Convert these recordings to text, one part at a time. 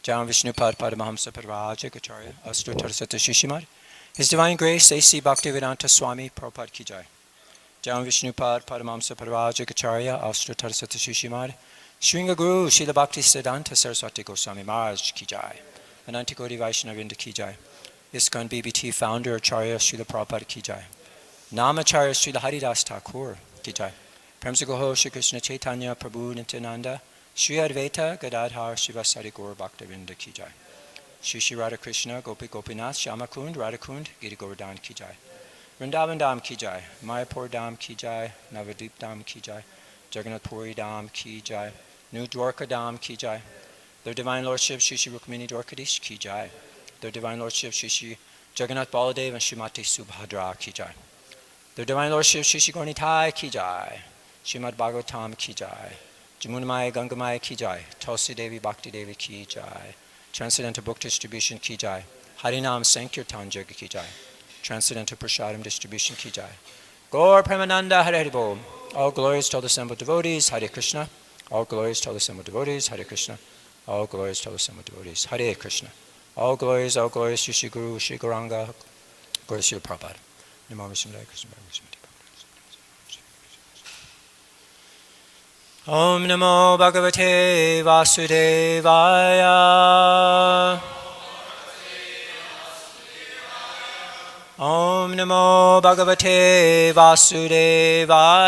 Jam Vishnupad Paramahamsa Parvaja Acharya Astutar Sata Shishimad. His Divine Grace A.C. Bhaktivedanta Swami Prabhupada Ki Jai. Jam Vishnupad Paramahamsa Parvaja Acharya Astutar Sata Shishimad. Shringa Guru Srila Bhakti Siddhanta Saraswati Goswami Maharaj Ki Jai. Anantikoti Vaishnavinda Ki Jai. ISKCON BBT Founder Acharya Srila Prabhupada Ki Jai. Namacharya Srila Haridas Thakur Ki Jai. Premsagoho Shri Krishna Chaitanya Prabhu Nityananda Shri Advaita Gadadhar Shivasari Gaur Bhaktavinda Ki Jai. Shri Shri Radha Krishna Gopi Gopinath Shyamakund Radhakund Giri Govardhan Ki Jai. Vrindavan Dham Ki Jai. Mayapur Dham Ki Jai. Navadvip Dham Ki Jai. Jagannath Puri Dham Ki Jai. New Dwarka Dham Ki Jai. Their Divine Lordship Shri Shri Rukmini Dwarkadish Ki Jai. Their Divine Lordship Shri Shri Jagannath Baladev and Srimati Subhadra Ki Jai. Their Divine Lordship Shri Shri Gornitai Ki Jai. Srimad Bhagavatam Ki Jai. Jamunamaya Gangamaya Ki Jai. Tulsi Devi Bhakti Devi Ki Jai. Transcendental Book Distribution Ki Jai. Harinam Sankirtan Jaga Ki Jai. Transcendental Prasadam Distribution Ki Jai. Gaur Premananda Hare Hare Bol. All glories to all the assembled devotees. Hare Krishna. All glories to all the assembled devotees. Hare Krishna. All glories to all the assembled devotees. Hare Krishna. All glories to Shri Guru, Shri Gauranga, Guru Srila Prabhupada. Namo Vishnu Krishna Om Namo Bhagavate Vasudevaya. Om Namo Bhagavate Vasudevaya.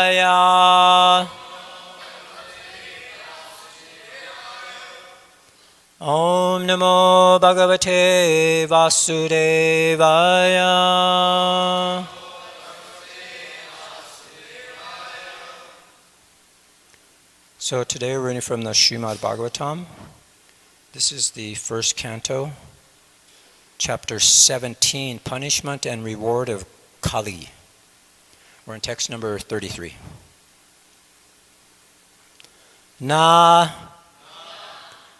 Om Namo Bhagavate Vasudevaya. So today we're reading from the Srimad Bhagavatam. This is the first canto, chapter 17, Punishment and Reward of Kali. We're in text number 33. Na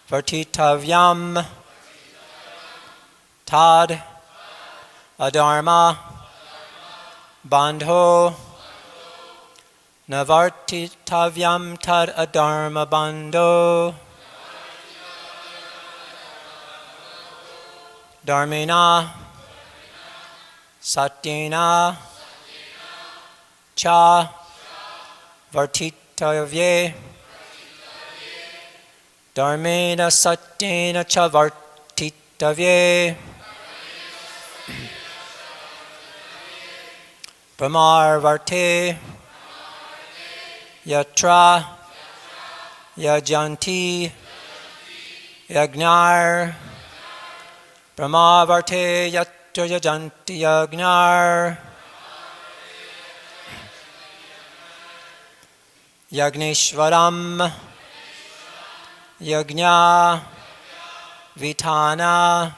Vartitavyam Tad Adharma Bandho Navartitavyam Tad Adharma Bandho Dharmena Satyena Cha Vartitavye Dharmena Satyena Cha Vartitavye Brahmar Varte Yatra Yajanti Yagnar Brahma Varte Yatra Yajanti Yagnar Yagneshwaram Yagna Vitana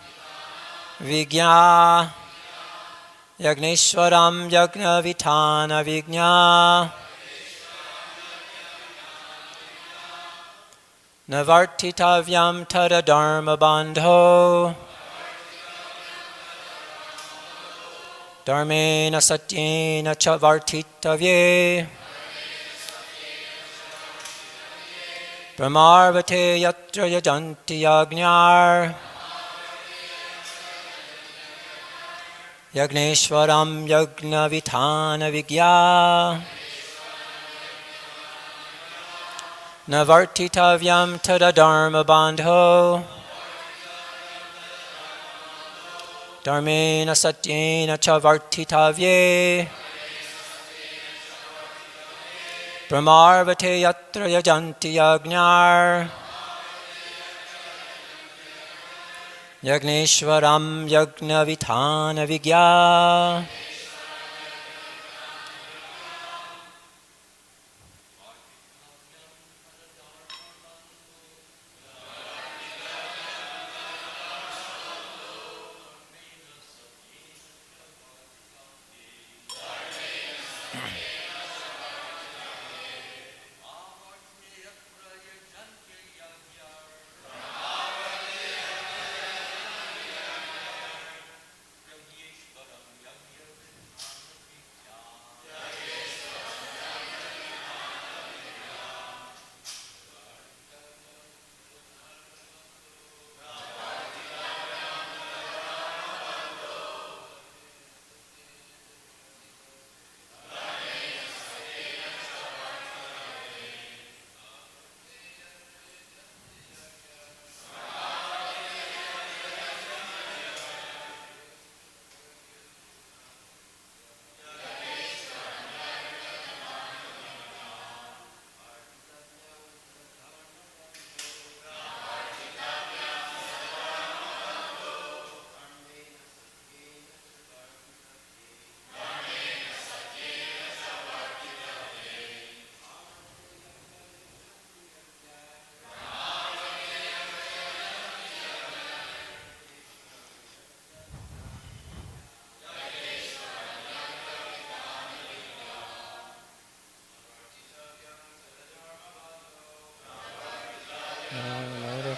Vigya Yagneshwaram Yagna Vitana Vigya Navartitavyam Tada Dharma Bandho Dharmena Satyena Cha Vartitavye Brahmarvate Yatra Yajanti Yagnyar Yagneshwaram Yagna Vitana Vigya Navartitavyam Tada Dharma Bandho Dharmena Satyena Cha Vartitavye Brahmarvate Yatra Yajanti Yagnyar Yagneshwaram Yagna Vitana Vigya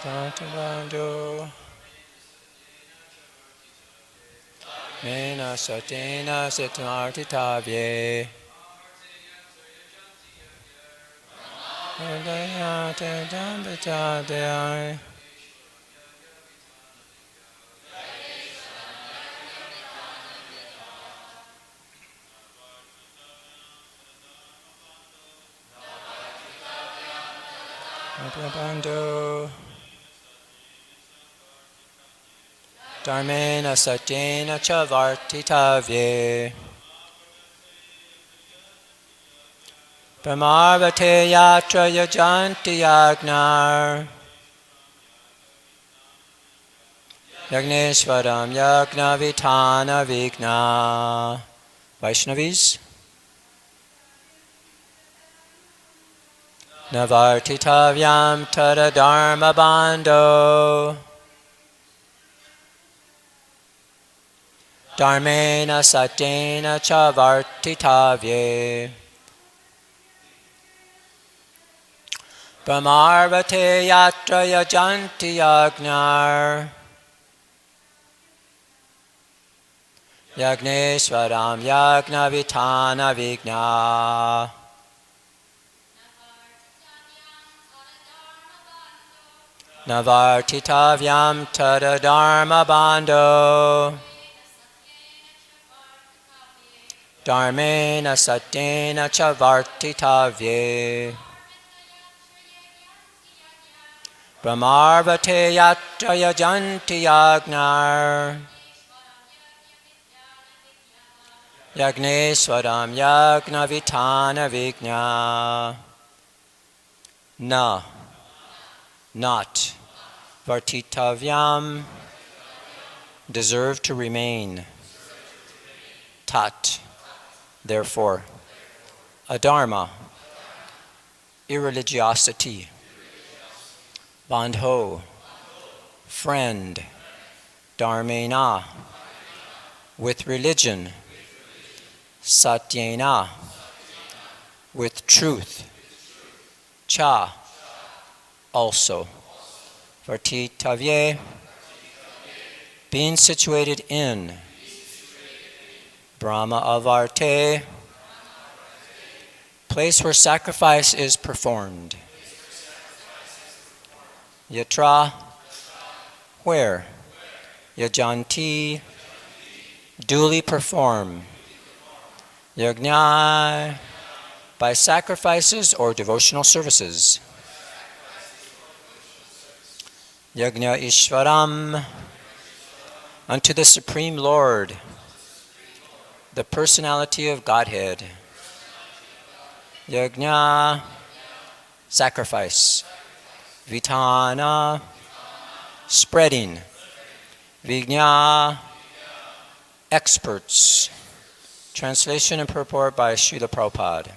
Bandhu Mena Satena Sitamartitavye Udayate Dambitadhyay Bandhu Dharmena Satyena Chavartitavye Brahmarvate Yatra Yajanti Yagnar Yagneshwaram Yagna Vitana Vigna Vaishnavis Navartitavyam Tada Dharma Bandho Dharmena Satyena Chavartitavye Brahmarvate Yatra Yajanti Yagnar Yagneshwaram Yagna Vitana Vigna Navartitavyam Tada Dharma Bandho Dharmena Satyena Chavartitavye Brahmarvate Yatra Yajanti Yagnar Yagneshwaram Yagna Vitana Vigna Na Not Vartitavyam Deserve to remain Tat Therefore Adharma Irreligiosity Bandho Friend Dharmena With religion Satyena With truth Cha Also Vartitavye Being situated in Brahma Avarte Place where sacrifice is performed Yatra Where Yajanti Duly perform Yajna By sacrifices or devotional services Yajna Ishvaram Unto the Supreme Lord The Personality of Godhead Yajna Sacrifice Vitana Spreading Vigna Experts Translation and purport by Srila Prabhupada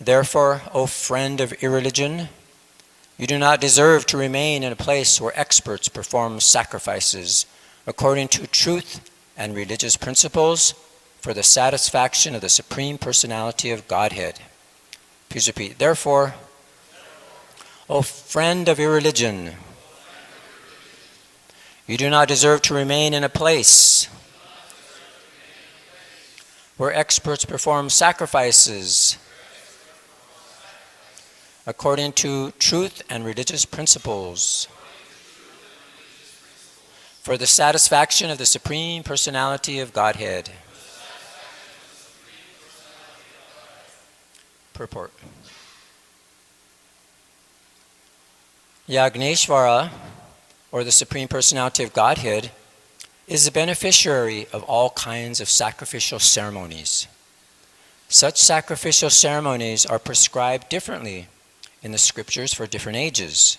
Therefore, O friend of irreligion, you do not deserve to remain in a place where experts perform sacrifices according to truth and religious principles for the satisfaction of the Supreme Personality of Godhead. Please repeat. Therefore, O friend of irreligion, you do not deserve to remain in a place where experts perform sacrifices according to truth and religious principles for the satisfaction of the Supreme Personality of Godhead. Purport. Yagneshvara, or the Supreme Personality of Godhead, is the beneficiary of all kinds of sacrificial ceremonies. Such sacrificial ceremonies are prescribed differently in the scriptures for different ages.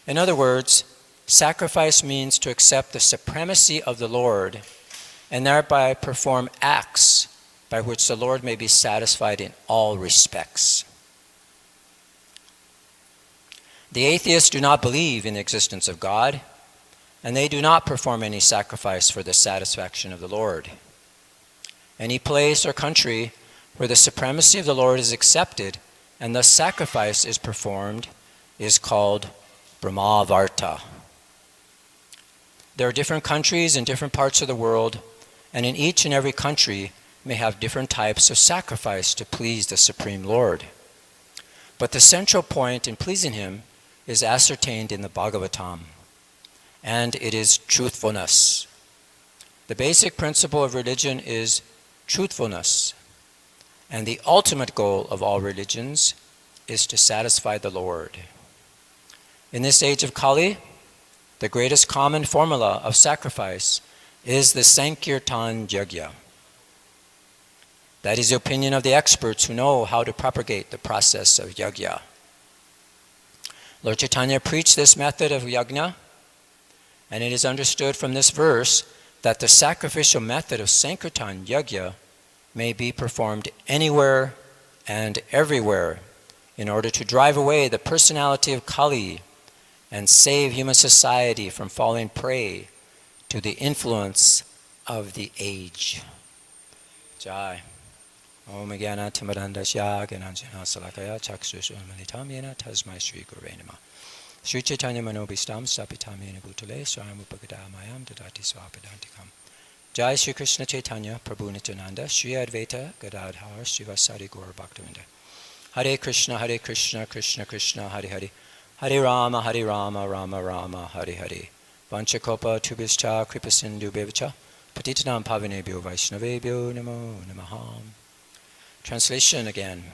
In other words, sacrifice means to accept the supremacy of the Lord and thereby perform acts by which the Lord may be satisfied in all respects. The atheists do not believe in the existence of God, and they do not perform any sacrifice for the satisfaction of the Lord. Any place or country where the supremacy of the Lord is accepted and thus sacrifice is performed is called Brahmavarta. There are different countries in different parts of the world, and in each and every country may have different types of sacrifice to please the Supreme Lord. But the central point in pleasing Him is ascertained in the Bhagavatam, and it is truthfulness. The basic principle of religion is truthfulness, and the ultimate goal of all religions is to satisfy the Lord. In this age of Kali, the greatest common formula of sacrifice is the Sankirtan Yajna. That is the opinion of the experts who know how to propagate the process of yajna. Lord Chaitanya preached this method of yajna, and it is understood from this verse that the sacrificial method of Sankirtan Yajna may be performed anywhere and everywhere in order to drive away the personality of Kali and save human society from falling prey to the influence of the age. Jai. Om Gyana Timarandasya Gyananjana Salakaya Chakshusha Manitamyena Tasmai Shri Gurve Namah. Sri Chaitanya Manobhistam Sapitamyena Bhutale Swayam Upagadamayam Dadati Swapadantikam. Jai Shri Krishna Chaitanya Prabhu Nityananda Shri Advaita Gadadhar Srivasari Gaur Bhaktavinda. Hare Krishna Krishna Krishna Hare Hare Hare Rama Rama Rama Hare Hare. Vanchakopa Tubhischa Kripasindu Bevacha Patitanam Pavinebhyo Vaishnavebhyo Namo Namaham. Translation again.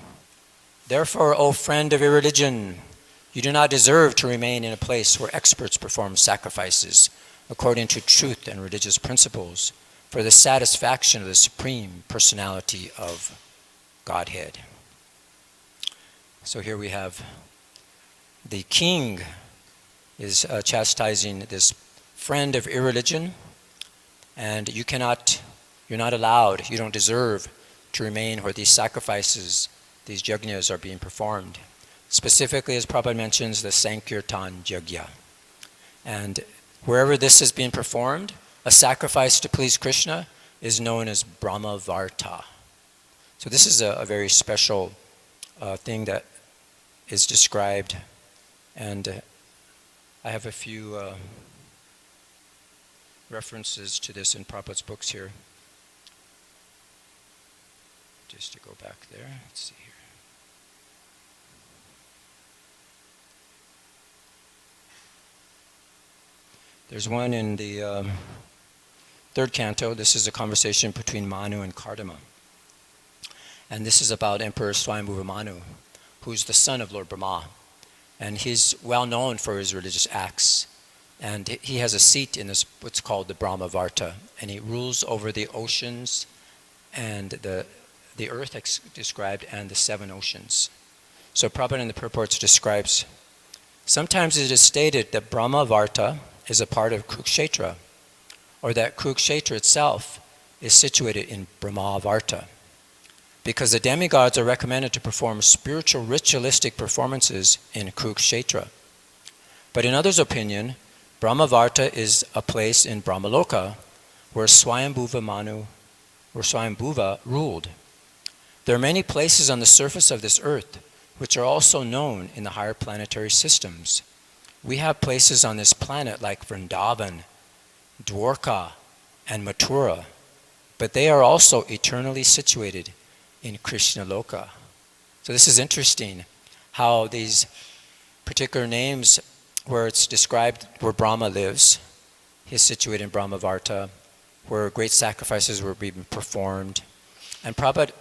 Therefore, O friend of irreligion, you do not deserve to remain in a place where experts perform sacrifices according to truth and religious principles for the satisfaction of the Supreme Personality of Godhead. So here we have the king is chastising this friend of irreligion, and you're not allowed, you don't deserve to remain where these sacrifices, these yajnas are being performed. Specifically, as Prabhupada mentions, the Sankirtan Yajna. And wherever this is being performed, a sacrifice to please Krishna is known as Brahmavarta. So this is a very special thing that is described, and I have a few references to this in Prabhupada's books here. Just to go back there, let's see here. There's one in the third canto. This is a conversation between Manu and Kardama. And this is about Emperor Swayambhuva Manu, who's the son of Lord Brahma. And he's well known for his religious acts. And he has a seat in this, what's called the Brahmavarta. And he rules over the oceans and the earth described, and the 7 oceans. So Prabhupada in the purports describes, sometimes it is stated that Brahmavarta is a part of Kurukshetra, or that Kurukshetra itself is situated in Brahmavarta, because the demigods are recommended to perform spiritual ritualistic performances in Kurukshetra. But in others' opinion, Brahmavarta is a place in Brahmaloka where Swayambhuva ruled. There are many places on the surface of this earth which are also known in the higher planetary systems. We have places on this planet like Vrindavan, Dwarka, and Mathura, but they are also eternally situated in Krishna Loka. So this is interesting, how these particular names where it's described where Brahma lives, he is situated in Brahmavarta, where great sacrifices were being performed. And Prabhupada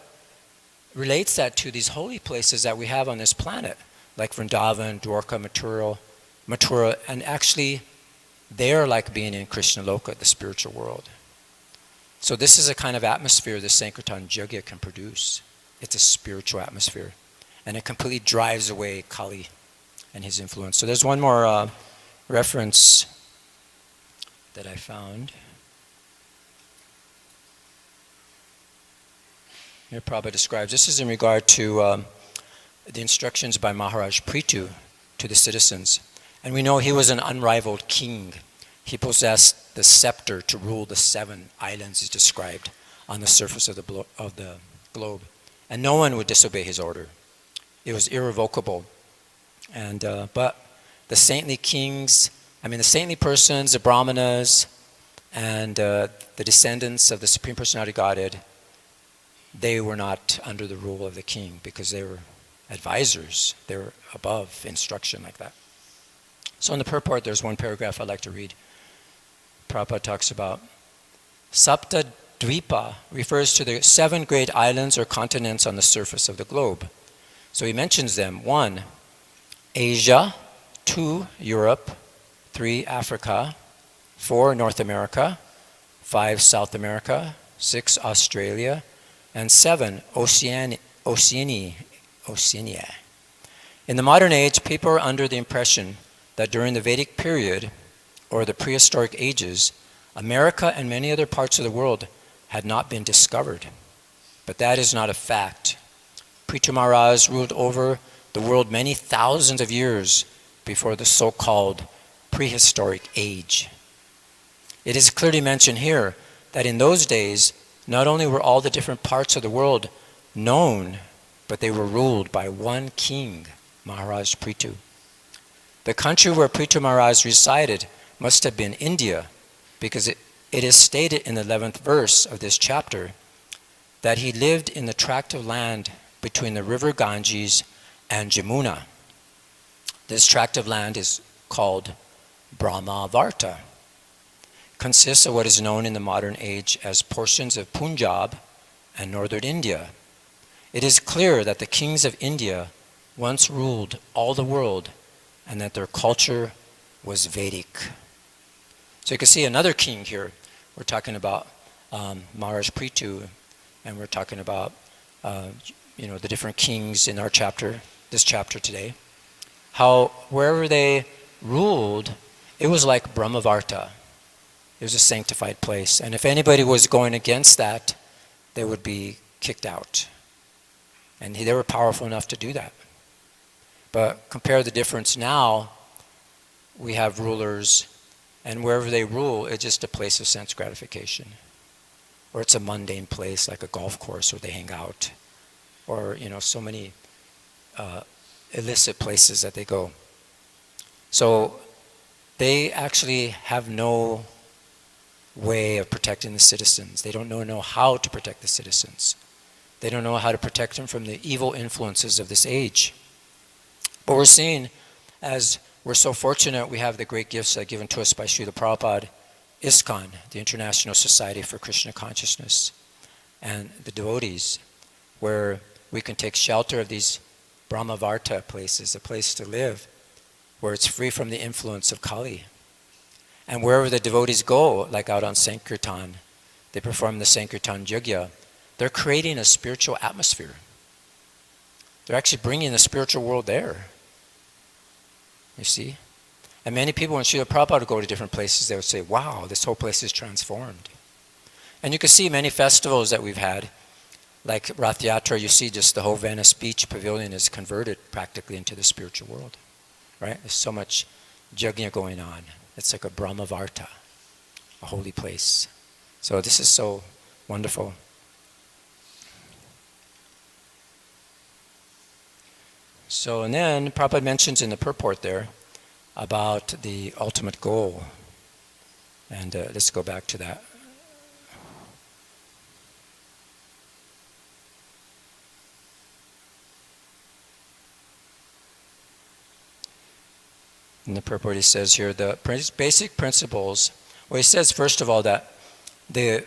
relates that to these holy places that we have on this planet, like Vrindavan, Dwarka, Mathura, and actually they're like being in Krishna Loka, the spiritual world. So this is a kind of atmosphere the Sankirtan Yajna can produce. It's a spiritual atmosphere, and it completely drives away Kali and his influence. So there's one more reference that I found. Here Prabhupada describes, this is in regard to the instructions by Maharaj Prithu to the citizens. And we know he was an unrivaled king. He possessed the scepter to rule the 7 islands as described on the surface of the globe. And no one would disobey his order. It was irrevocable. And but the saintly kings, the saintly persons, the brahmanas, and the descendants of the Supreme Personality of Godhead, they were not under the rule of the king because they were advisors. They were above instruction like that. So in the purport, there's one paragraph I'd like to read. Prabhupada talks about Sapta Dvipa refers to the 7 great islands or continents on the surface of the globe. So he mentions them. 1, Asia. 2, Europe. 3, Africa. 4, North America. 5, South America. 6, Australia. And 7, Oceania. In the modern age, people are under the impression that during the Vedic period, or the prehistoric ages, America and many other parts of the world had not been discovered. But that is not a fact. Prithu Maharaj ruled over the world many thousands of years before the so-called prehistoric age. It is clearly mentioned here that in those days, not only were all the different parts of the world known, but they were ruled by one king, Maharaj Prithu. The country where Prithu Maharaj resided must have been India, because it is stated in the 11th verse of this chapter that he lived in the tract of land between the river Ganges and Jamuna. This tract of land is called Brahmavarta. Consists of what is known in the modern age as portions of Punjab and northern India. It is clear that the kings of India once ruled all the world and that their culture was Vedic. So you can see another king here. We're talking about Maharaj Prithu, and we're talking about the different kings in our chapter, this chapter today. How wherever they ruled, it was like Brahmavarta. It was a sanctified place. And if anybody was going against that, they would be kicked out. And they were powerful enough to do that. But compare the difference now, we have rulers, and wherever they rule, it's just a place of sense gratification. Or it's a mundane place like a golf course where they hang out. Or, so many illicit places that they go. So they actually have no way of protecting the citizens. They don't know how to protect the citizens. They don't know how to protect them from the evil influences of this age. But we're seeing, as we're so fortunate, we have the great gifts given to us by Srila Prabhupada, ISKCON, the International Society for Krishna Consciousness, and the devotees, where we can take shelter of these Brahmavarta places, a place to live, where it's free from the influence of Kali. And wherever the devotees go, like out on Sankirtan, they perform the Sankirtan Yajna, they're creating a spiritual atmosphere. They're actually bringing the spiritual world there. You see? And many people, when Srila Prabhupada would go to different places, they would say, wow, this whole place is transformed. And you can see many festivals that we've had, like Rath Yatra, you see just the whole Venice Beach Pavilion is converted practically into the spiritual world. Right? There's so much yajna going on. It's like a Brahmavarta, a holy place. So this is so wonderful. So, and then Prabhupada mentions in the purport there about the ultimate goal. And let's go back to that. In the purport he says here, the basic principles, well he says first of all that there's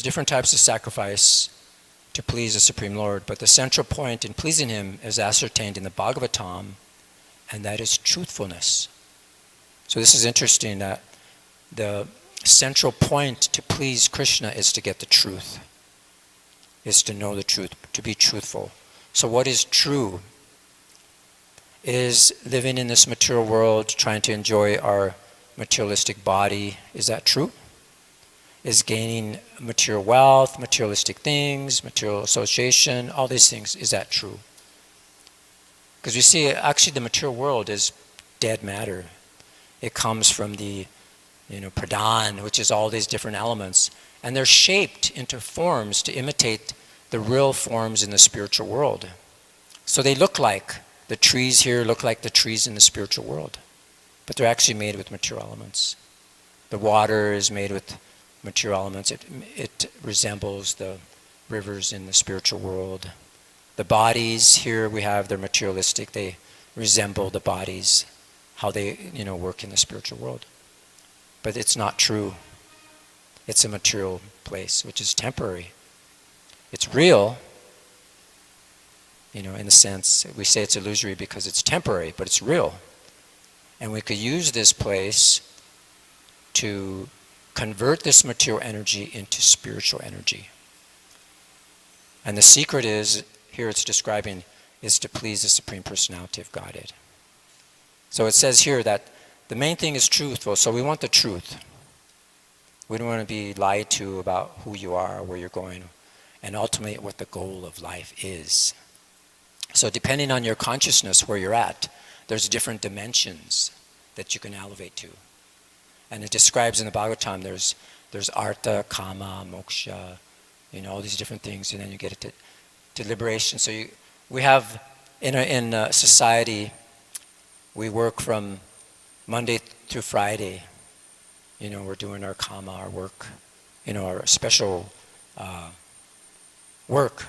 different types of sacrifice to please the Supreme Lord, but the central point in pleasing Him is ascertained in the Bhagavatam, and that is truthfulness. So this is interesting that the central point to please Krishna is to get the truth, is to know the truth, to be truthful. So what is true? Is living in this material world, trying to enjoy our materialistic body, is that true? Is gaining material wealth, materialistic things, material association, all these things, is that true? Because we see actually the material world is dead matter. It comes from the pradhan, which is all these different elements, and they're shaped into forms to imitate the real forms in the spiritual world. So they look like, the trees here look like the trees in the spiritual world. But they're actually made with material elements. The water is made with material elements. It resembles the rivers in the spiritual world. The bodies here we have, they're materialistic. They resemble the bodies, how they work in the spiritual world. But it's not true. It's a material place, which is temporary. It's real, in a sense. We say it's illusory because it's temporary, but it's real. And we could use this place to convert this material energy into spiritual energy. And the secret is, here it's describing, is to please the Supreme Personality of Godhead. So it says here that the main thing is truthful, so we want the truth. We don't want to be lied to about who you are, where you're going, and ultimately what the goal of life is. So depending on your consciousness, where you're at, there's different dimensions that you can elevate to. And it describes in the Bhagavatam, there's artha, kama, moksha, all these different things, and then you get it to liberation. So we have, in society, we work from Monday through Friday. We're doing our kama, our work, our special work,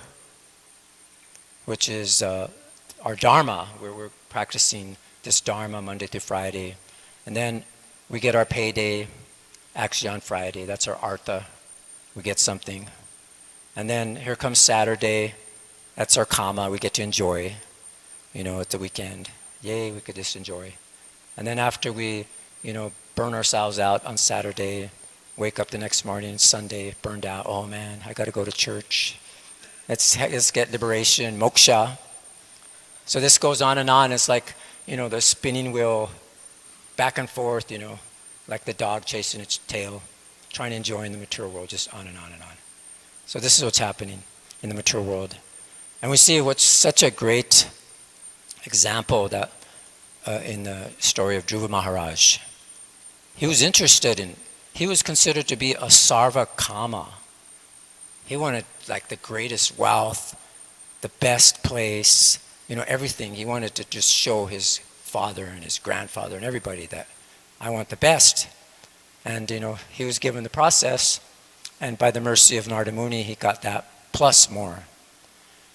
which is our dharma, where we're practicing this dharma Monday through Friday. And then we get our payday actually on Friday. That's our artha. We get something. And then here comes Saturday. That's our kama. We get to enjoy, at the weekend. Yay, we could just enjoy. And then after we, burn ourselves out on Saturday, wake up the next morning, Sunday, burned out. Oh man, I got to go to church. Let's get liberation, moksha. So this goes on and on. It's like, the spinning wheel, back and forth, like the dog chasing its tail, trying to enjoy in the material world, just on and on and on. So this is what's happening in the material world. And we see what's such a great example that in the story of Dhruva Maharaj. He was he was considered to be a sarva kama. He wanted like the greatest wealth, the best place, everything. He wanted to just show his father and his grandfather and everybody that I want the best. And he was given the process, and by the mercy of Narada Muni, he got that plus more.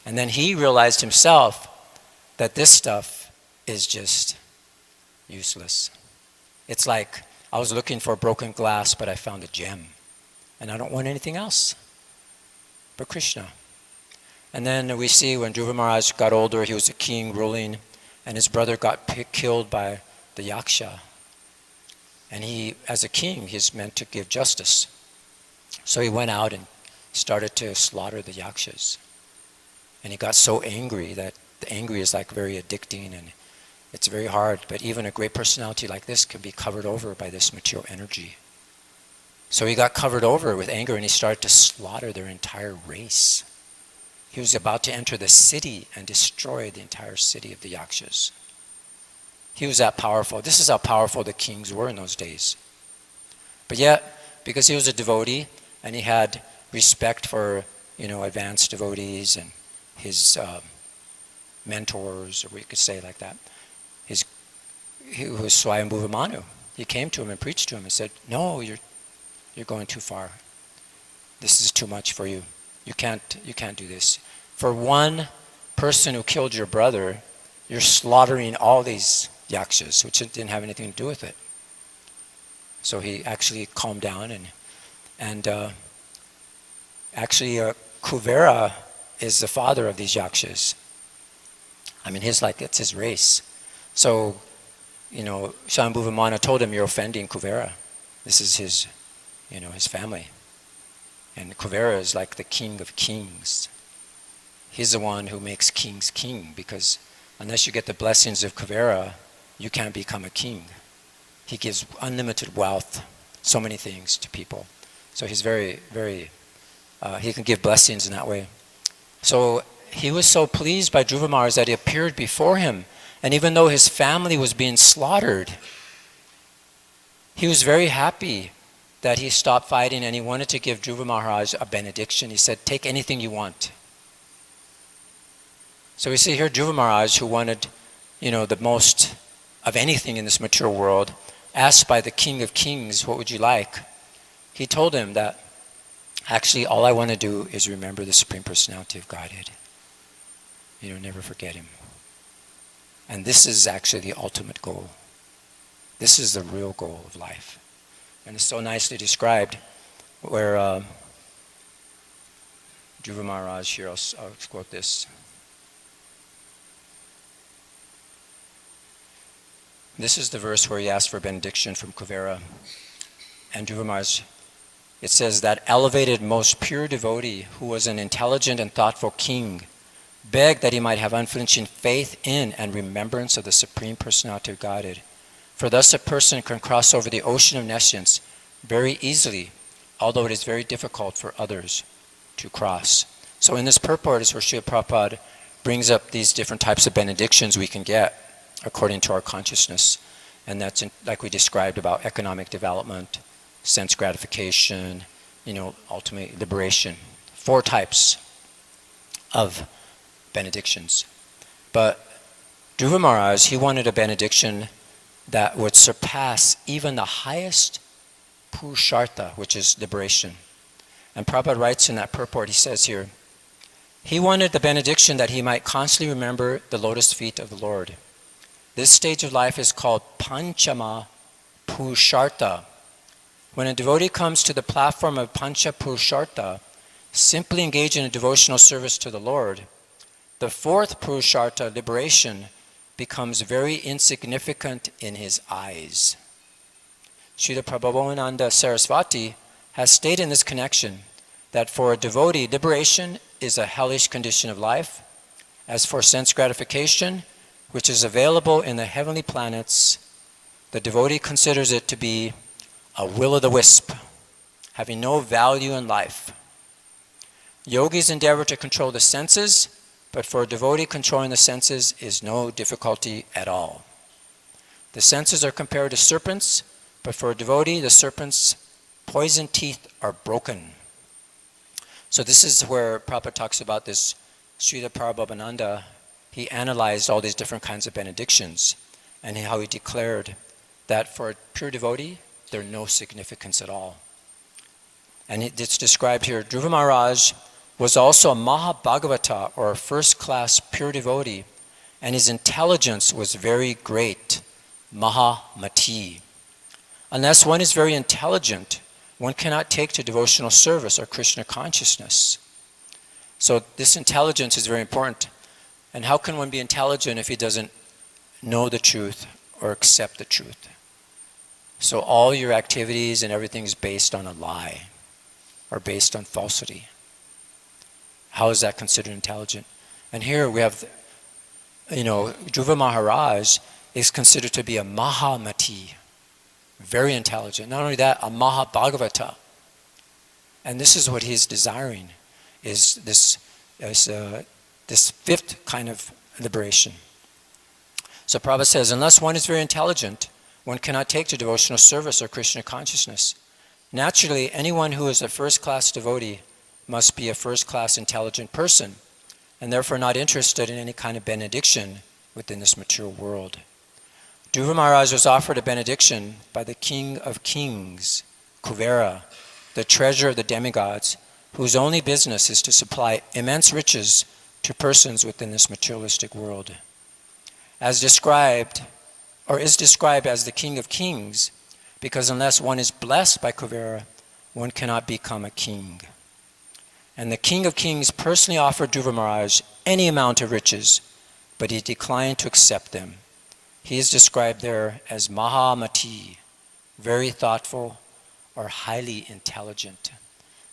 And then he realized himself that this stuff is just useless. It's like I was looking for broken glass, but I found a gem, and I don't want anything else but Krishna. And then we see when Dhruva Maharaj got older, he was a king ruling, and his brother got killed by the yaksha. And he, as a king, he's meant to give justice. So he went out and started to slaughter the yakshas. And he got so angry that the angry is like very addicting, and it's very hard. But even a great personality like this can be covered over by this material energy. So he got covered over with anger, and he started to slaughter their entire race. He was about to enter the city and destroy the entire city of the yakshas. He was that powerful. This is how powerful the kings were in those days. But yet, because he was a devotee and he had respect for, advanced devotees and his mentors, or we could say like that, he was Swayambhuva Manu. He came to him and preached to him and said, "No, you're going too far. This is too much for you. You can't do this. For one person who killed your brother, you're slaughtering all these yakshas, which didn't have anything to do with it." So he actually calmed down, and actually Kuvera is the father of these yakshas. I mean, it's his race. So, Swayambhuva Manu told him, "You're offending Kuvera. This is his, his family." And Kuvera is like the king of kings. He's the one who makes kings king, because unless you get the blessings of Kuvera, you can't become a king. He gives unlimited wealth, so many things to people. So he's very, very, he can give blessings in that way. So he was so pleased by Dhruva Maharaj that he appeared before him. And even though his family was being slaughtered, he was very happy that he stopped fighting, and he wanted to give Dhruva Maharaj a benediction. He said, "Take anything you want." So we see here Dhruva Maharaj, who wanted, the most of anything in this material world, asked by the King of Kings, what would you like? He told him that, actually, all I want to do is remember the Supreme Personality of Godhead. Never forget Him. And this is actually the ultimate goal. This is the real goal of life. And it's so nicely described where Dhruva Maharaj here, I'll quote this. This is the verse where he asked for benediction from Kuvera. And Dhruva Maharaj, it says, that elevated, most pure devotee who was an intelligent and thoughtful king begged that he might have unflinching faith in and remembrance of the Supreme Personality of Godhead. For thus a person can cross over the ocean of nescience very easily, although it is very difficult for others to cross. So in this purport is where Srila Prabhupada brings up these different types of benedictions we can get according to our consciousness. And that's like we described about economic development, sense gratification, ultimate liberation. 4 types of benedictions. But Dhruva Maharaj, he wanted a benediction that would surpass even the highest Purushartha, which is liberation. And Prabhupada writes in that purport, he says here, he wanted the benediction that he might constantly remember the lotus feet of the Lord. This stage of life is called Panchama Purushartha. When a devotee comes to the platform of Pancha Purushartha, simply engage in a devotional service to the Lord, the 4th Purushartha, liberation, becomes very insignificant in his eyes. Srila Prabhupada Saraswati has stated in this connection that for a devotee, liberation is a hellish condition of life. As for sense gratification, which is available in the heavenly planets, the devotee considers it to be a will-o'-the-wisp, having no value in life. Yogis endeavor to control the senses, but for a devotee, controlling the senses is no difficulty at all. The senses are compared to serpents, but for a devotee, the serpent's poison teeth are broken. So this is where Prabhupada talks about this. Srila Prabhupada, he analyzed all these different kinds of benedictions and how he declared that for a pure devotee, they're no significance at all. And it's described here, Dhruva Maharaj was also a Mahabhagavata, or a first-class pure devotee, and his intelligence was very great, Mahamati. Unless one is very intelligent, one cannot take to devotional service or Krishna consciousness. So this intelligence is very important. And how can one be intelligent if he doesn't know the truth or accept the truth? So all your activities and everything is based on a lie or based on falsity. How is that considered intelligent? And here we have, Dhruva Maharaj is considered to be a Mahamati, very intelligent. Not only that, a Mahabhagavata. And this is what he's desiring, is this 5th kind of liberation. So Prabhupada says, unless one is very intelligent, one cannot take to devotional service or Krishna consciousness. Naturally, anyone who is a first-class devotee must be a first-class intelligent person, and therefore not interested in any kind of benediction within this material world. Dhruva Maharaj was offered a benediction by the King of Kings, Kuvera, the treasurer of the demigods, whose only business is to supply immense riches to persons within this materialistic world. As described, or is described as the King of Kings, because unless one is blessed by Kuvera, one cannot become a king. And the King of Kings personally offered Dhruva Maharaj any amount of riches, but he declined to accept them. He is described there as Mahamati, very thoughtful or highly intelligent.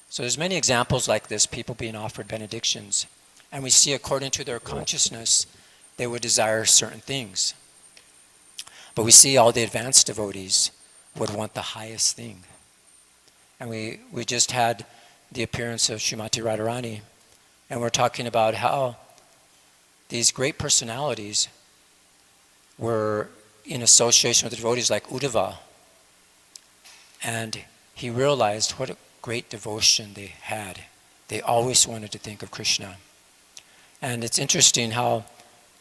So there's many examples like this, people being offered benedictions. And we see according to their consciousness, they would desire certain things. But we see all the advanced devotees would want the highest thing. And we just had the appearance of Srimati Radharani, and we're talking about how these great personalities were in association with the devotees like Uddhava, and he realized what a great devotion they had. They always wanted to think of Krishna. And it's interesting how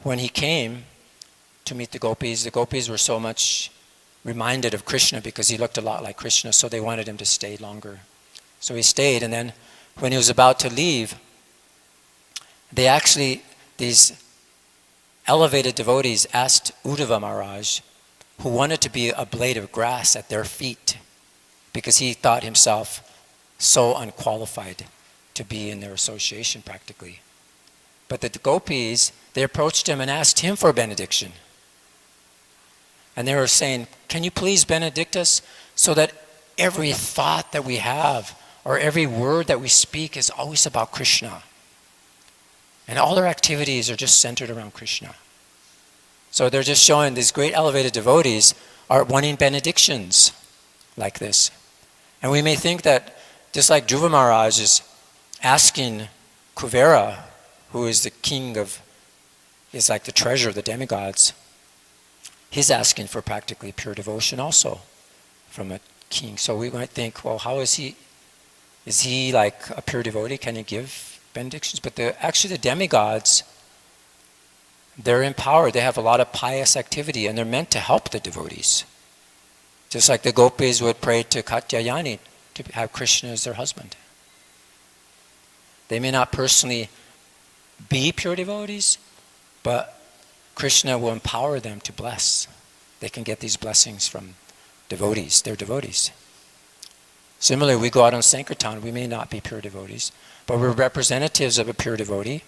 when he came to meet the gopis were so much reminded of Krishna because he looked a lot like Krishna, so they wanted him to stay longer. So he stayed, and then when he was about to leave, these elevated devotees asked Uddhava Maharaj, who wanted to be a blade of grass at their feet, because he thought himself so unqualified to be in their association practically. But the gopis, they approached him and asked him for benediction. And they were saying, can you please benedict us so that every thought that we have or every word that we speak is always about Krishna. And all our activities are just centered around Krishna. So they're just showing these great elevated devotees are wanting benedictions like this. And we may think that just like Dhruva Maharaj is asking Kuvera, who is the king of, is like the treasure of the demigods, he's asking for practically pure devotion also from a king. So we might think, well, how is he? Is he like a pure devotee? Can he give benedictions? But actually the demigods, they're empowered. They have a lot of pious activity and they're meant to help the devotees. Just like the gopis would pray to Katyayani to have Krishna as their husband. They may not personally be pure devotees, but Krishna will empower them to bless. They can get these blessings from devotees. They're devotees. Similarly, we go out on Sankirtan. We may not be pure devotees, but we're representatives of a pure devotee.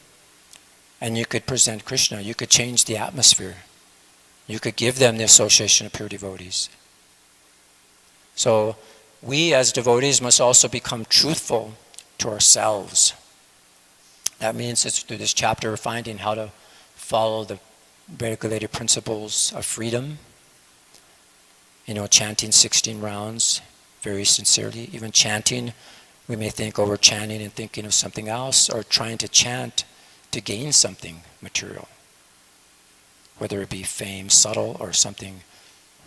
And you could present Krishna. You could change the atmosphere. You could give them the association of pure devotees. So we as devotees must also become truthful to ourselves. That means it's through this chapter we're finding how to follow the regulated principles of freedom. Chanting 16 rounds very sincerely. Even chanting, we may think, we're chanting and thinking of something else, or trying to chant to gain something material. Whether it be fame, subtle, or something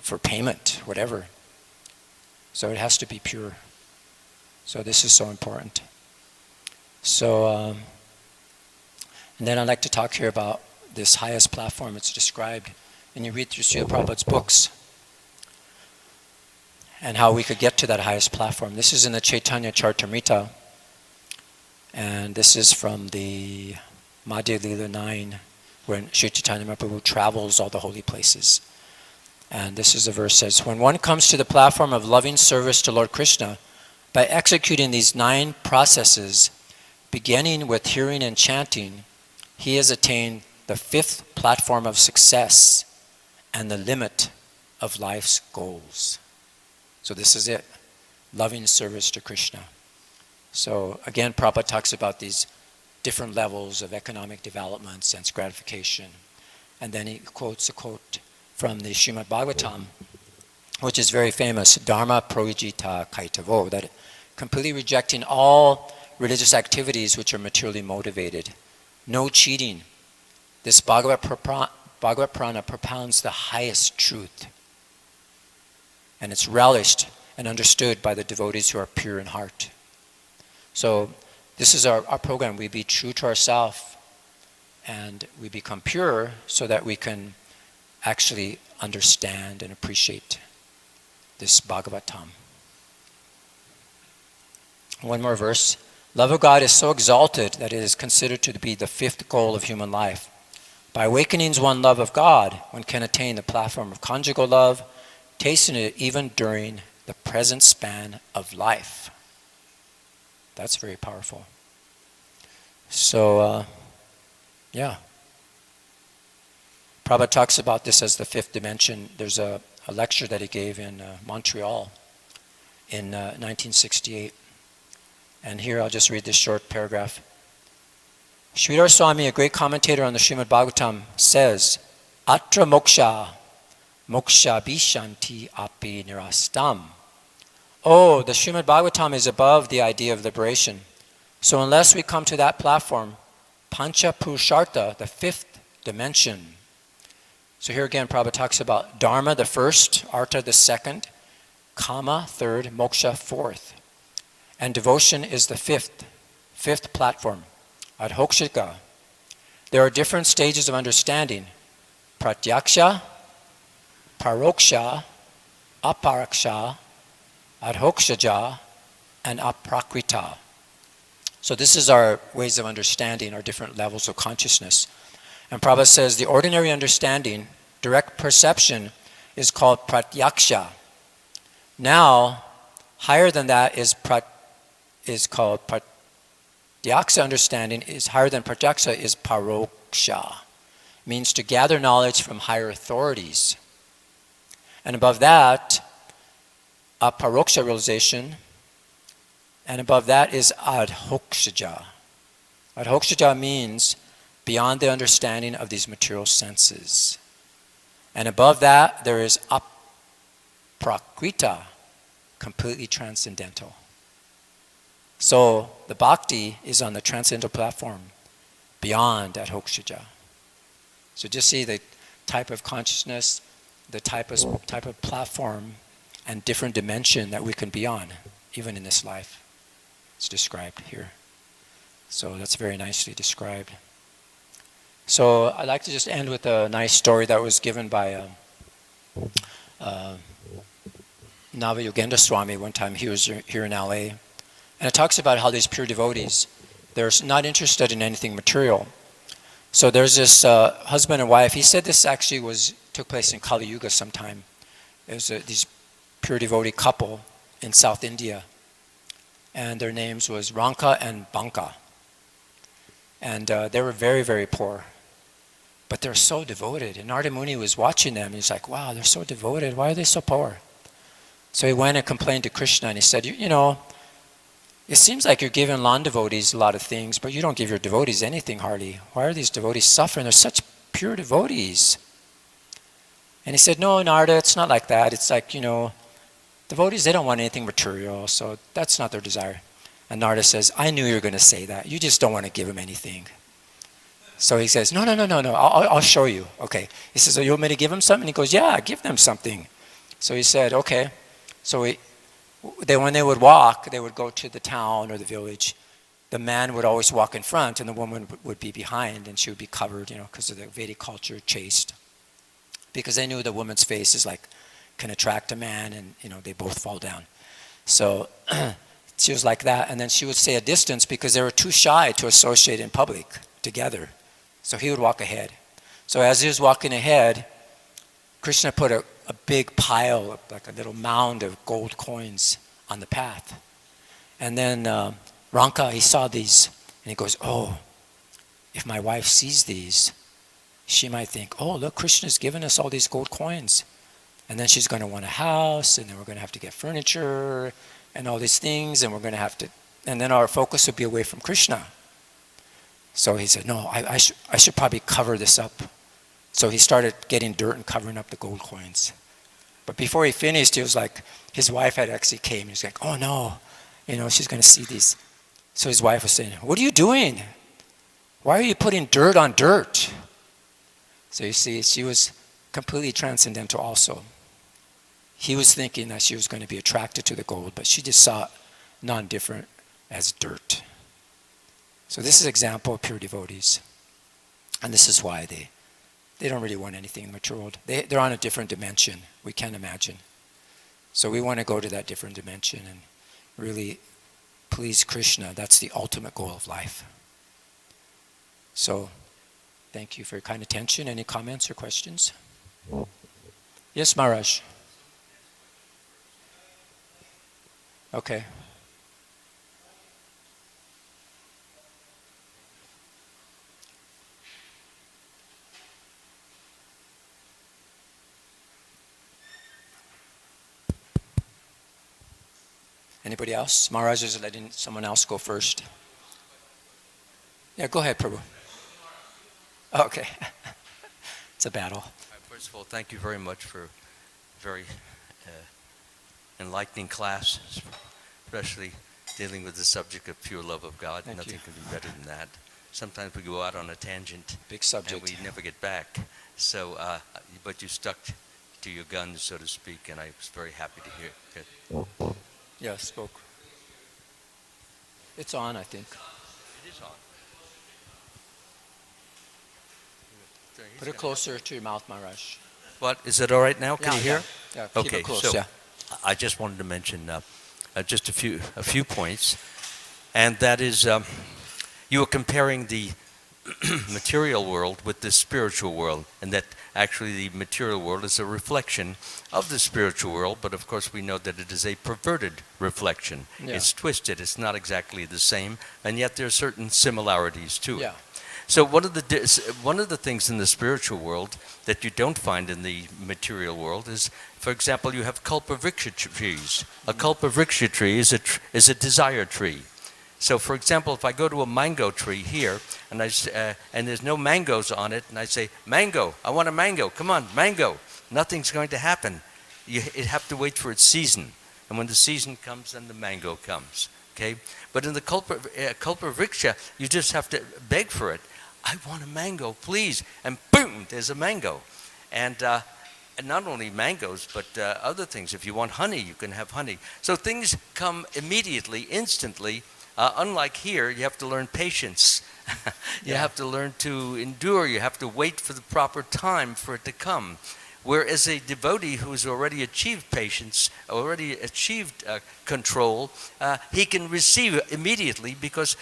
for payment, whatever. So it has to be pure. So this is so important. So, and then I'd like to talk here about this highest platform. It's described, and you read through Srila Prabhupada's books, and how we could get to that highest platform. This is in the Chaitanya Charitamrita, and this is from the Madhya Lila 9, when Sri Chaitanya Mahaprabhu travels all the holy places. And this is the verse says, when one comes to the platform of loving service to Lord Krishna, by executing these 9 processes, beginning with hearing and chanting, he has attained the 5th platform of success and the limit of life's goals. So this is it, loving service to Krishna. So again, Prabhupada talks about these different levels of economic development, sense gratification. And then he quotes a quote from the Srimad Bhagavatam, which is very famous, Dharma Proyijita Kaitavo, that completely rejecting all religious activities which are materially motivated. No cheating. This Bhagavad Purana propounds the highest truth. And it's relished and understood by the devotees who are pure in heart. So this is our program. We be true to ourselves and we become pure so that we can actually understand and appreciate this Bhagavatam. One more verse. Love of God is so exalted that it is considered to be the 5th goal of human life. By awakening one's love of God, one can attain the platform of conjugal love, tasting it even during the present span of life. That's very powerful. So, yeah. Prabhupada talks about this as the 5th dimension. There's a lecture that he gave in Montreal in 1968. And here I'll just read this short paragraph. Sridhar Swami, a great commentator on the Srimad Bhagavatam, says, Atra moksha, moksha bishanti api nirastam. Oh, the Srimad Bhagavatam is above the idea of liberation. So unless we come to that platform, pancha purushartha, the 5th dimension. So here again, Prabhupada talks about dharma, the 1st, artha, the 2nd, kama, 3rd, moksha, 4th. And devotion is the 5th platform, adhokshika. There are different stages of understanding: pratyaksha, paroksha, aparaksha, adhokshaja, and aprakrita. So this is our ways of understanding, our different levels of consciousness. And Prabhupada says the ordinary understanding, direct perception, is called pratyaksha. Now, higher than that is called pratyaksha understanding, is higher than pratyaksha is paroksha. Means to gather knowledge from higher authorities. And above that, aparoksha realization, and above that is adhokshaja. Adhokshaja means beyond the understanding of these material senses. And above that, there is aprakrita, completely transcendental. So the bhakti is on the transcendental platform, beyond adhokshaja. So just see the type of consciousness, the type of platform, and different dimension that we can be on, even in this life. It's described here. So that's very nicely described. So I'd like to just end with a nice story that was given by Navayogendra Swami one time. He was here in LA. And it talks about how these pure devotees, they're not interested in anything material. So there's this husband and wife. He said this actually took place in Kali Yuga sometime. It was these pure devotee couple in South India. And their names was Ranka and Banka. And they were very, very poor. But they're so devoted. And Narada Muni was watching them. And he's like, wow, they're so devoted. Why are they so poor? So he went and complained to Krishna. And he said, you know, it seems like you're giving non-devotees a lot of things, but you don't give your devotees anything hardly. Why are these devotees suffering? They're such pure devotees. And he said, no, Narada, it's not like that. It's like, you know, devotees, they don't want anything material, so that's not their desire. And Narada says, I knew you were going to say that. You just don't want to give them anything. So he says, no, I'll show you. Okay. He says, oh, you want me to give them something? He goes, yeah, give them something. So he said, okay. So when they would walk, they would go to the town or the village. The man would always walk in front and the woman would be behind, and she would be covered, you know, because of the Vedic culture, chaste. Because they knew the woman's face is like, can attract a man, and, you know, they both fall down. So she was like that, and then she would stay a distance because they were too shy to associate in public together. So he would walk ahead. So as he was walking ahead, Krishna put a big pile, like a little mound of gold coins on the path. And then Ranka, he saw these, and he goes, oh, if my wife sees these, she might think, oh, look, Krishna's given us all these gold coins. And then she's going to want a house, and then we're going to have to get furniture, and all these things, and we're going to have to, and then our focus would be away from Krishna. So he said, no, I should probably cover this up. So he started getting dirt and covering up the gold coins. But before he finished, he was like, his wife had actually came. He was like, oh no, you know, she's going to see these. So his wife was saying, what are you doing? Why are you putting dirt on dirt? So you see, she was completely transcendental also. He was thinking that she was going to be attracted to the gold, but she just saw it non-different as dirt. So this is an example of pure devotees. And this is why they don't really want anything in the material world. They're on a different dimension we can't imagine. So we want to go to that different dimension and really please Krishna. That's the ultimate goal of life. So thank you for your kind attention. Any comments or questions? Yes, Maharaj. Okay. Anybody else? Maharaj is letting someone else go first. Yeah, go ahead, Prabhu. Okay. It's a battle. First of all, thank you very much for a very enlightening class, especially dealing with the subject of pure love of God. Thank Nothing you. can be better than that. Sometimes we go out on a tangent. Big subject. And we never get back. So, but you stuck to your guns, so to speak, and I was very happy to hear it. Yeah, spoke. It's on, I think. It is on. Put it closer to your mouth, Maharaj. What, is it all right now? Can you hear? Yeah, keep Okay, it close, so yeah. I just wanted to mention just a few points, and that is you were comparing the material world with the spiritual world, and that actually the material world is a reflection of the spiritual world, but of course we know that it is a perverted reflection. Yeah. It's twisted, it's not exactly the same, and yet there are certain similarities to it. Yeah. So one of the things in the spiritual world that you don't find in the material world is, for example, you have kalpavriksha trees. A kalpavriksha tree is a desire tree. So, for example, if I go to a mango tree here and and there's no mangoes on it, and I say, "Mango, I want a mango. Come on, mango." Nothing's going to happen. You have to wait for its season, and when the season comes, then the mango comes. Okay, but in the kalpavriksha, you just have to beg for it. I want a mango, please, and boom, there's a mango, and not only mangoes, but other things. If you want honey, you can have honey. So things come immediately, instantly. Unlike here, you have to learn patience. You have to learn to endure. You have to wait for the proper time for it to come. Whereas a devotee who's already achieved patience, already achieved control, he can receive immediately because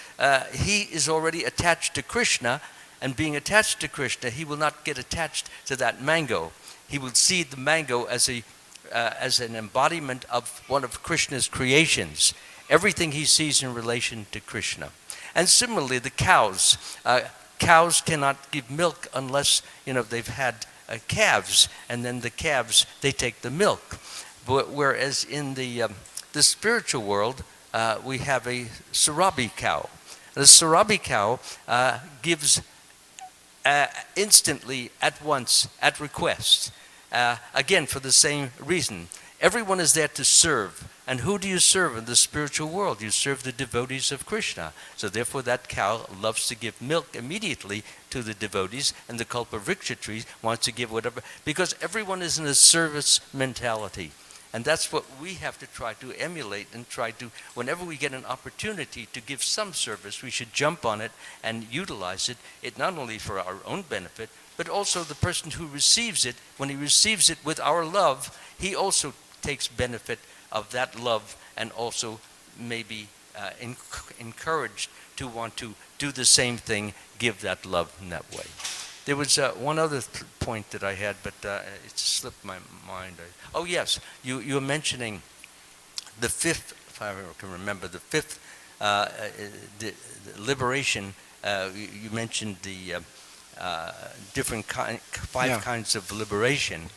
he is already attached to Krishna, and being attached to Krishna, he will not get attached to that mango. He will see the mango as an embodiment of one of Krishna's creations. Everything he sees in relation to Krishna. And similarly, the cows. Cows cannot give milk unless they've had calves, and then the calves, they take the milk. Whereas in the spiritual world, we have a Sarabi cow. The Sarabi cow gives instantly, at once, at request. Again, for the same reason. Everyone is there to serve. And who do you serve in the spiritual world? You serve the devotees of Krishna. So therefore that cow loves to give milk immediately to the devotees, and the kalpavriksha tree wants to give whatever, because everyone is in a service mentality. And that's what we have to try to emulate and try to, whenever we get an opportunity to give some service, we should jump on it and utilize it not only for our own benefit, but also the person who receives it. When he receives it with our love, he also takes benefit of that love, and also may be encouraged to want to do the same thing, give that love in that way. There was one other point that I had, but it slipped my mind. Oh yes, you were mentioning the fifth, if I can remember, the fifth the liberation. You mentioned the different five kinds of liberation,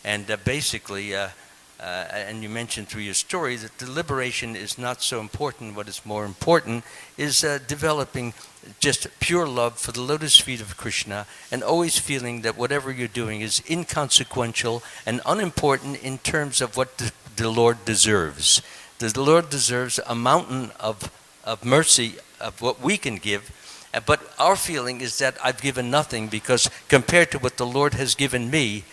and basically. And you mentioned through your story that the liberation is not so important. What is more important is developing just pure love for the lotus feet of Krishna, and always feeling that whatever you're doing is inconsequential and unimportant in terms of what the Lord deserves. The Lord deserves a mountain of mercy of what we can give, but our feeling is that I've given nothing, because compared to what the Lord has given me,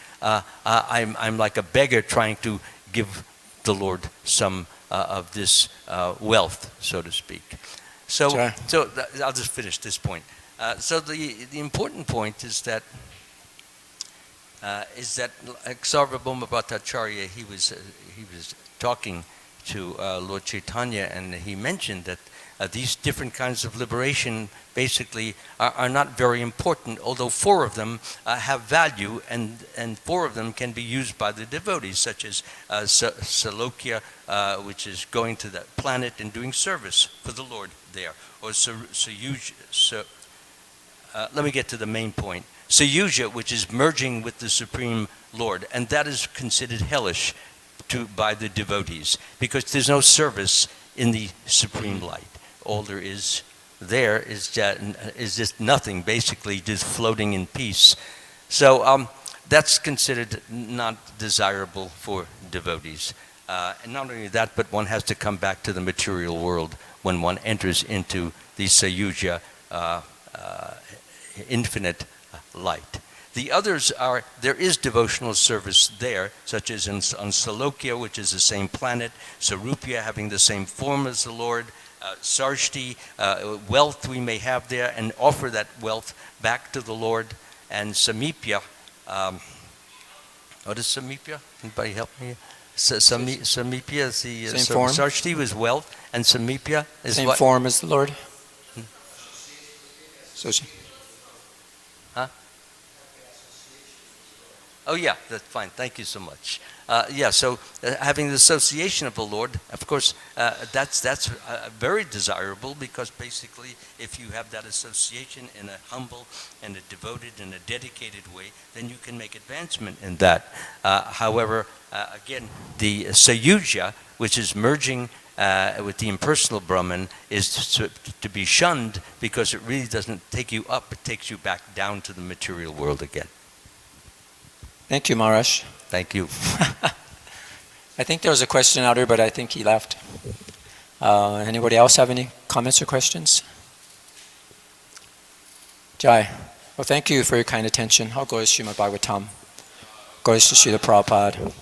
I'm like a beggar trying to give the Lord some of this wealth, so to speak. So I'll just finish this point. So the important point is that like Sarvabhauma Bhattacharya, he was talking to Lord Chaitanya, and he mentioned that these different kinds of liberation basically are not very important, although 4 of them have value, and 4 of them can be used by the devotees, such as Salokya, which is going to the planet and doing service for the Lord there, or let me get to the main point. Sayuja, which is merging with the Supreme Lord, and that is considered hellish by the devotees, because there's no service in the Supreme Light. All there is just nothing, basically just floating in peace. So that's considered not desirable for devotees. And not only that, but one has to come back to the material world when one enters into the Sayuja infinite light. The others are, there is devotional service there, such as on Salokya, which is the same planet, Sarupya having the same form as the Lord, Sarshti, wealth we may have there, and offer that wealth back to the Lord. and Samipya. What is Samipya? Anybody help me? Samipya is the Same form? Sarshti was wealth, and Samipya is Same what? form as the Lord? So Oh yeah, that's fine. Thank you so much. So having the association of the Lord, of course, that's very desirable, because basically, if you have that association in a humble and a devoted and a dedicated way, then you can make advancement in that. However, again, the Sayuja, which is merging with the impersonal Brahman, is to be shunned, because it really doesn't take you up; it takes you back down to the material world again. thank you, Maharaj. Thank you. I think there was a question out here, but I think he left. Anybody else have any comments or questions? Jai. Well, thank you for your kind attention. I'll go to Srimad Bhagavatam. Go to Srila Prabhupada.